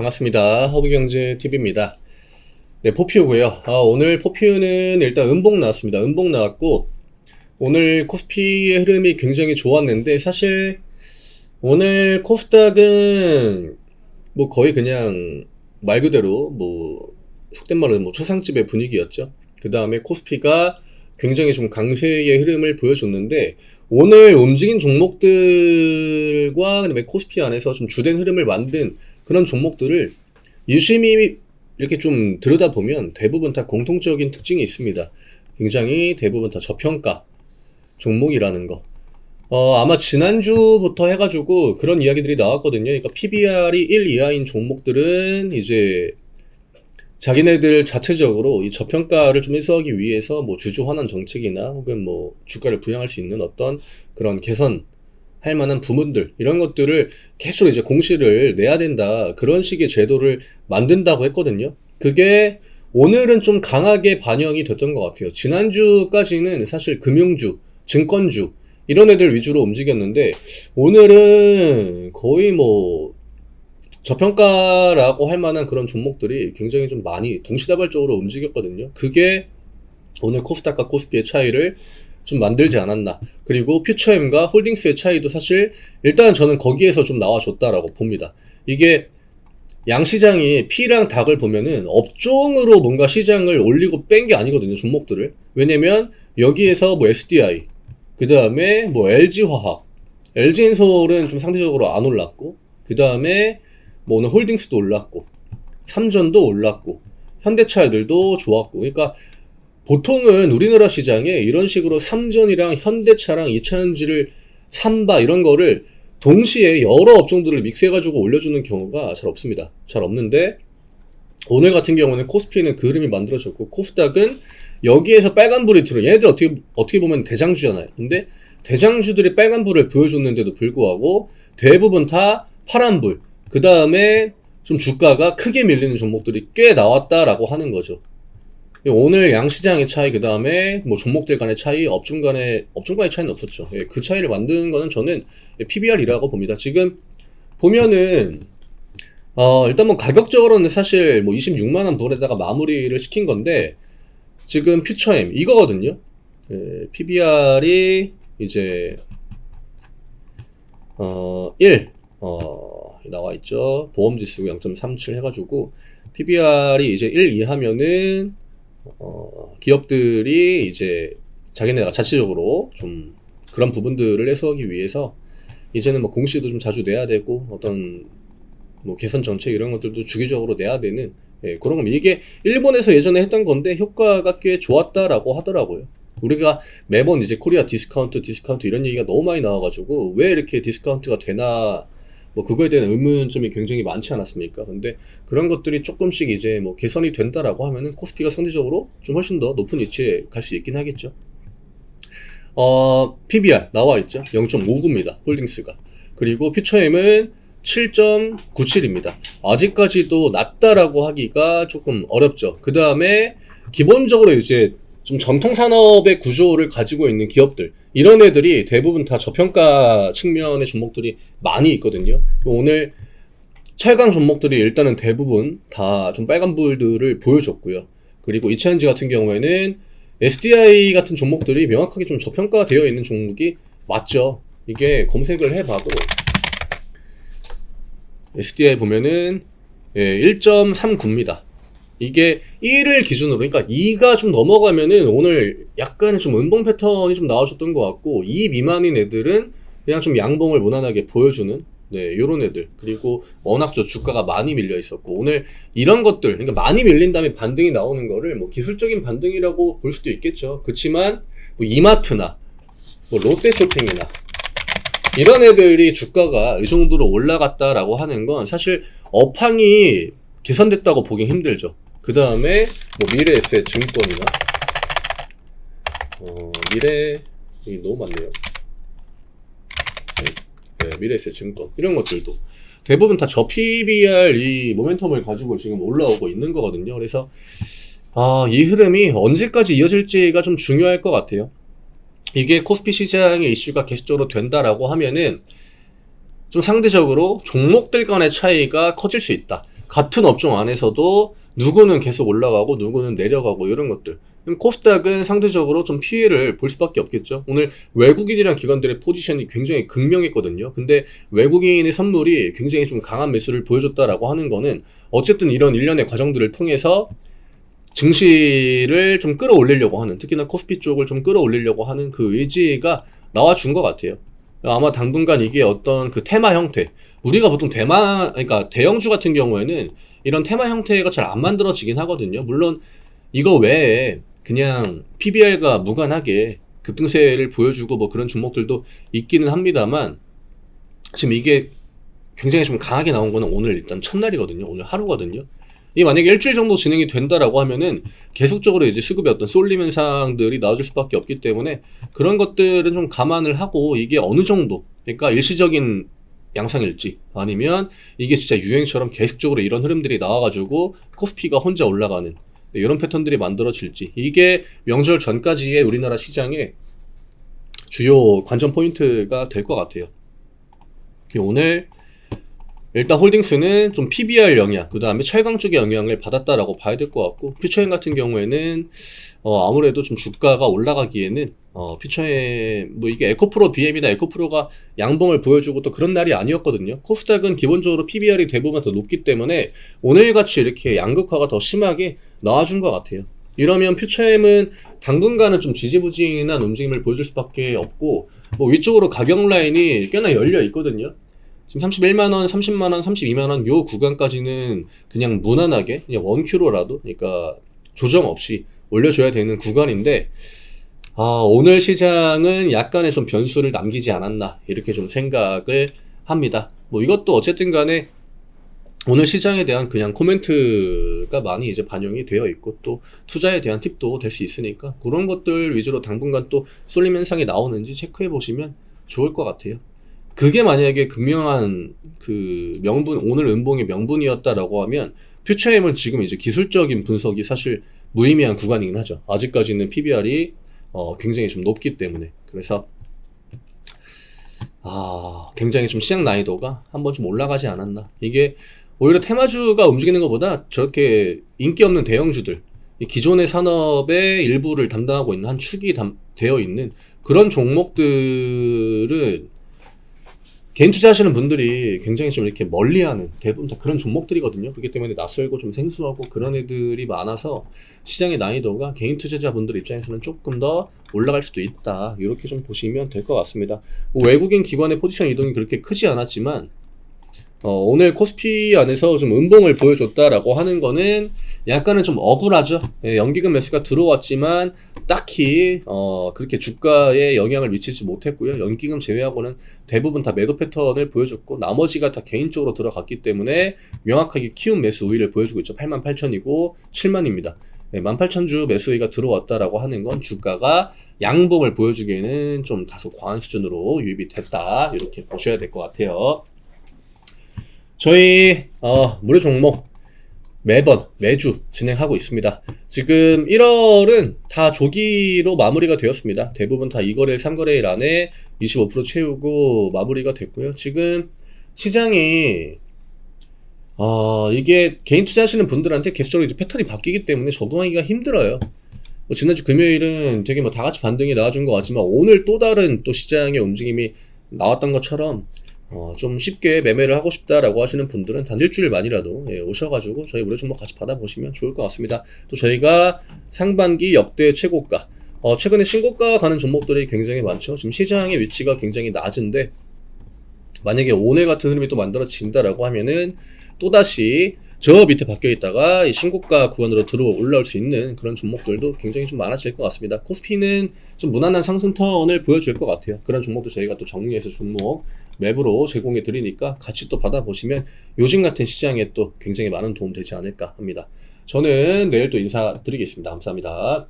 반갑습니다. 허브경제TV입니다. 네, 포피우고요. 오늘 포피우는 일단 음봉 나왔습니다. 음봉 나왔고, 오늘 코스피의 흐름이 굉장히 좋았는데, 사실 오늘 코스닥은 뭐 거의 그냥 말 그대로 속된 말로 초상집의 분위기였죠. 그 다음에 코스피가 굉장히 좀 강세의 흐름을 보여줬는데, 오늘 움직인 종목들과 그다음에 코스피 안에서 좀 주된 흐름을 만든 그런 종목들을 유심히 이렇게 좀 들여다보면 대부분 다 공통적인 특징이 있습니다. 굉장히 대부분 다 저평가 종목이라는 거. 아마 지난주부터 해가지고 그런 이야기들이 나왔거든요. 그러니까 PBR이 1 이하인 종목들은 이제 자기네들 자체적으로 이 저평가를 좀 해소하기 위해서 주주 환원 정책이나 혹은 주가를 부양할 수 있는 어떤 그런 개선할 만한 부분들, 이런 것들을 계속 이제 공시를 내야 된다, 그런 식의 제도를 만든다고 했거든요. 그게 오늘은 좀 강하게 반영이 됐던 것 같아요. 지난주까지는 사실 금융주, 증권주 이런 애들 위주로 움직였는데, 오늘은 거의 저평가라고 할 만한 그런 종목들이 굉장히 좀 많이 동시다발적으로 움직였거든요. 그게 오늘 코스닥과 코스피의 차이를 좀 만들지 않았나. 그리고 퓨처엠과 홀딩스의 차이도 사실 일단 저는 거기에서 좀 나와줬다라고 봅니다. 이게 양시장이 P랑 닭을 보면은 업종으로 뭔가 시장을 올리고 뺀 게 아니거든요, 종목들을. 왜냐면 여기에서 SDI, 그 다음에 LG화학, LG엔솔은 좀 상대적으로 안 올랐고, 그 다음에 오늘 홀딩스도 올랐고, 삼전도 올랐고, 현대차들도 좋았고. 그러니까 보통은 우리나라 시장에 이런 식으로 삼전이랑 현대차랑 이차전지를 삼바 이런 거를 동시에 여러 업종들을 믹스해가지고 올려주는 경우가 잘 없습니다. 잘 없는데, 오늘 같은 경우는 코스피는 그 흐름이 만들어졌고, 코스닥은 여기에서 빨간불이 들어. 얘네들 어떻게 보면 대장주잖아요. 근데 대장주들이 빨간불을 보여줬는데도 불구하고 대부분 다 파란불, 그 다음에 좀 주가가 크게 밀리는 종목들이 꽤 나왔다라고 하는 거죠. 오늘 양시장의 차이, 그 다음에 종목들 간의 차이, 업종 간의 차이는 없었죠. 그 차이를 만드는 거는 저는 PBR이라고 봅니다. 지금 보면은 일단 가격적으로는 사실 26만원 부분에다가 마무리를 시킨 건데, 지금 퓨처엠 이거거든요. PBR이 이제 1 나와있죠. 보험지수가 0.37 해가지고 PBR이 이제 1 이하면은 기업들이 이제 자기네가 자체적으로 좀 그런 부분들을 해소하기 위해서 이제는 공시도 좀 자주 내야 되고, 어떤 개선 정책 이런 것들도 주기적으로 내야 되는 그런 겁니다. 이게 일본에서 예전에 했던 건데 효과가 꽤 좋았다라고 하더라고요. 우리가 매번 이제 코리아 디스카운트 이런 얘기가 너무 많이 나와가지고 왜 이렇게 디스카운트가 되나, 그거에 대한 의문점이 굉장히 많지 않았습니까? 근데 그런 것들이 조금씩 이제 개선이 된다라고 하면은 코스피가 상대적으로 좀 훨씬 더 높은 위치에 갈 수 있긴 하겠죠. PBR 나와있죠. 0.59입니다. 홀딩스가. 그리고 퓨처엠은 7.97입니다. 아직까지도 낮다라고 하기가 조금 어렵죠. 그 다음에 기본적으로 이제 좀 전통산업의 구조를 가지고 있는 기업들, 이런 애들이 대부분 다 저평가 측면의 종목들이 많이 있거든요. 오늘 철강 종목들이 일단은 대부분 다 좀 빨간불들을 보여줬고요. 그리고 이차전지 같은 경우에는 SDI 같은 종목들이 명확하게 좀 저평가되어 있는 종목이 맞죠. 이게 검색을 해봐도 SDI 보면은 1.39입니다. 이게 1을 기준으로, 그러니까 2가 좀 넘어가면은 오늘 약간의 좀 음봉 패턴이 좀 나와줬던 것 같고, 2 미만인 애들은 그냥 좀 양봉을 무난하게 보여주는 요런 애들. 그리고 워낙 주가가 많이 밀려 있었고, 오늘 이런 것들, 그러니까 많이 밀린 다음에 반등이 나오는 거를 기술적인 반등이라고 볼 수도 있겠죠. 그렇지만 이마트나 롯데쇼핑이나 이런 애들이 주가가 이 정도로 올라갔다라고 하는 건 사실 업황이 개선됐다고 보긴 힘들죠. 그 다음에 미래에셋 증권이나 여기 너무 많네요. 미래에셋 증권 이런 것들도 대부분 다 저 PBR 이 모멘텀을 가지고 지금 올라오고 있는 거거든요. 그래서 이 흐름이 언제까지 이어질지가 좀 중요할 것 같아요. 이게 코스피 시장의 이슈가 계속적으로 된다라고 하면은 좀 상대적으로 종목들 간의 차이가 커질 수 있다. 같은 업종 안에서도 누구는 계속 올라가고 누구는 내려가고 이런 것들. 그럼 코스닥은 상대적으로 좀 피해를 볼 수밖에 없겠죠. 오늘 외국인이랑 기관들의 포지션이 굉장히 극명했거든요. 근데 외국인의 선물이 굉장히 좀 강한 매수를 보여줬다라고 하는 거는 어쨌든 이런 일련의 과정들을 통해서 증시를 좀 끌어올리려고 하는, 특히나 코스피 쪽을 좀 끌어올리려고 하는 그 의지가 나와준 것 같아요. 아마 당분간 이게 어떤 그 테마 형태, 우리가 보통 그러니까 대형주 같은 경우에는 이런 테마 형태가 잘 안 만들어지긴 하거든요. 물론 이거 외에 그냥 PBR과 무관하게 급등세를 보여주고 뭐 그런 종목들도 있기는 합니다만, 지금 이게 굉장히 좀 강하게 나온 거는 오늘 일단 첫날이거든요. 오늘 하루거든요. 이 만약에 일주일 정도 진행이 된다라고 하면은 계속적으로 이제 수급의 어떤 쏠림 현상들이 나와줄 수밖에 없기 때문에 그런 것들은 좀 감안을 하고, 이게 어느 정도, 그러니까 일시적인 양상일지 아니면 이게 진짜 유행처럼 계속적으로 이런 흐름들이 나와가지고 코스피가 혼자 올라가는 이런 패턴들이 만들어질지, 이게 명절 전까지의 우리나라 시장의 주요 관전 포인트가 될 것 같아요. 오늘 일단 홀딩스는 좀 PBR 영향, 그 다음에 철강 쪽의 영향을 받았다라고 봐야 될 것 같고, 퓨처엠 같은 경우에는 아무래도 좀 주가가 올라가기에는 퓨처엠 뭐 이게 에코프로 BM이나 에코프로가 양봉을 보여주고 또 그런 날이 아니었거든요. 코스닥은 기본적으로 PBR이 대부분 더 높기 때문에 오늘같이 이렇게 양극화가 더 심하게 나와준 것 같아요. 이러면 퓨처엠은 당분간은 좀 지지부진한 움직임을 보여줄 수밖에 없고, 뭐 위쪽으로 가격 라인이 꽤나 열려 있거든요. 지금 31만원, 30만원, 32만원 요 구간까지는 그냥 무난하게 그냥 원큐로라도, 그러니까 조정 없이 올려줘야 되는 구간인데, 오늘 시장은 약간의 좀 변수를 남기지 않았나 이렇게 좀 생각을 합니다. 뭐 이것도 어쨌든 간에 오늘 시장에 대한 그냥 코멘트가 많이 이제 반영이 되어 있고, 또 투자에 대한 팁도 될 수 있으니까 그런 것들 위주로 당분간 또 쏠림 현상이 나오는지 체크해 보시면 좋을 것 같아요. 그게 만약에 극명한 그 명분, 오늘 음봉의 명분이었다라고 하면 퓨처엠은 지금 이제 기술적인 분석이 사실 무의미한 구간이긴 하죠. 아직까지는 PBR이 굉장히 좀 높기 때문에. 그래서 굉장히 좀 시장 난이도가 한번 좀 올라가지 않았나. 이게 오히려 테마주가 움직이는 것보다 저렇게 인기 없는 대형주들, 기존의 산업의 일부를 담당하고 있는 한 축이 되어 있는 그런 종목들은 개인 투자하시는 분들이 굉장히 좀 이렇게 멀리하는, 대부분 다 그런 종목들이거든요. 그렇기 때문에 낯설고 좀 생소하고 그런 애들이 많아서 시장의 난이도가 개인 투자자분들 입장에서는 조금 더 올라갈 수도 있다, 이렇게 좀 보시면 될 것 같습니다. 뭐 외국인 기관의 포지션 이동이 그렇게 크지 않았지만 오늘 코스피 안에서 좀 음봉을 보여줬다라고 하는 거는 약간은 좀 억울하죠. 연기금 매수가 들어왔지만 딱히 그렇게 주가에 영향을 미치지 못했고요. 연기금 제외하고는 대부분 다 매도 패턴을 보여줬고, 나머지가 다 개인적으로 들어갔기 때문에 명확하게 키운 매수 우위를 보여주고 있죠. 88,000이고 7만입니다. 18,000주 매수 우위가 들어왔다라고 하는 건 주가가 양봉을 보여주기에는 좀 다소 과한 수준으로 유입이 됐다, 이렇게 보셔야 될 것 같아요. 저희 무료 종목 매주 진행하고 있습니다. 지금 1월은 다 조기로 마무리가 되었습니다. 대부분 다 2거래일, 3거래일 안에 25% 채우고 마무리가 됐고요. 지금 시장이 이게 개인 투자하시는 분들한테 계속적으로 이제 패턴이 바뀌기 때문에 적응하기가 힘들어요. 뭐 지난주 금요일은 되게 뭐 다 같이 반등이 나와준 것 같지만, 오늘 또 다른 또 시장의 움직임이 나왔던 것처럼 좀 쉽게 매매를 하고 싶다라고 하시는 분들은 단 일주일만이라도 오셔가지고 저희 무료 종목 같이 받아보시면 좋을 것 같습니다. 또 저희가 상반기 역대 최고가, 최근에 신고가 가는 종목들이 굉장히 많죠. 지금 시장의 위치가 굉장히 낮은데, 만약에 오늘 같은 흐름이 또 만들어진다라고 하면은 또다시 저 밑에 박혀 있다가 이 신고가 구간으로 올라올 수 있는 그런 종목들도 굉장히 좀 많아질 것 같습니다. 코스피는 좀 무난한 상승 턴을 보여줄 것 같아요. 그런 종목도 저희가 또 정리해서 종목 맵으로 제공해 드리니까 같이 또 받아보시면 요즘 같은 시장에 또 굉장히 많은 도움 되지 않을까 합니다. 저는 내일 또 인사드리겠습니다. 감사합니다.